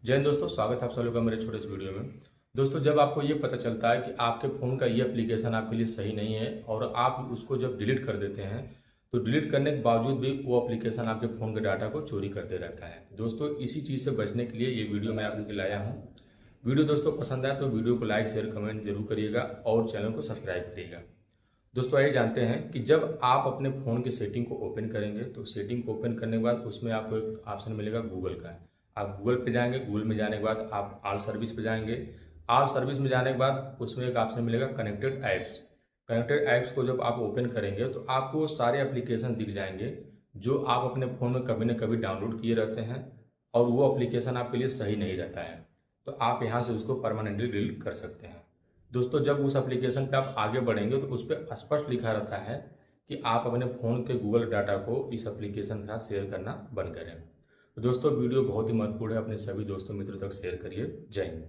जय हिंद दोस्तों, स्वागत है आप सभी का मेरे छोटे से वीडियो में। दोस्तों, जब आपको ये पता चलता है कि आपके फ़ोन का ये एप्लीकेशन आपके लिए सही नहीं है और आप उसको जब डिलीट कर देते हैं, तो डिलीट करने के बावजूद भी वो एप्लीकेशन आपके फ़ोन के डाटा को चोरी करते रहता है। दोस्तों, इसी चीज़ से बचने के लिए ये वीडियो मैं आपके लिए लाया हूँ। वीडियो दोस्तों पसंद आए तो वीडियो को लाइक, शेयर, कमेंट जरूर करिएगा और चैनल को सब्सक्राइब करिएगा। दोस्तों, आइए जानते हैं कि जब आप अपने फ़ोन की सेटिंग को ओपन करेंगे तो सेटिंग को ओपन करने के बाद उसमें आपको एक ऑप्शन मिलेगा गूगल का। आप गूगल पे जाएंगे, गूगल में जाने के बाद आप ऑल सर्विस पे जाएंगे। ऑल सर्विस में जाने के बाद उसमें एक ऑप्शन मिलेगा कनेक्टेड ऐप्स। कनेक्टेड ऐप्स को जब आप ओपन करेंगे तो आपको वो सारे एप्लीकेशन दिख जाएंगे जो आप अपने फ़ोन में कभी ना कभी डाउनलोड किए रहते हैं और वो एप्लीकेशन आपके लिए सही नहीं रहता है। तो आप यहाँ से उसको परमानेंटली डिलीट कर सकते हैं। दोस्तों, जब उस एप्लीकेशन पे आप आगे बढ़ेंगे तो उस पर स्पष्ट लिखा रहता है कि आप अपने फ़ोन के गूगल डाटा को इस एप्लीकेशन के साथ शेयर करना बंद करें। तो दोस्तों, वीडियो बहुत ही महत्वपूर्ण है, अपने सभी दोस्तों मित्रों तक शेयर करिए। जय हिंद।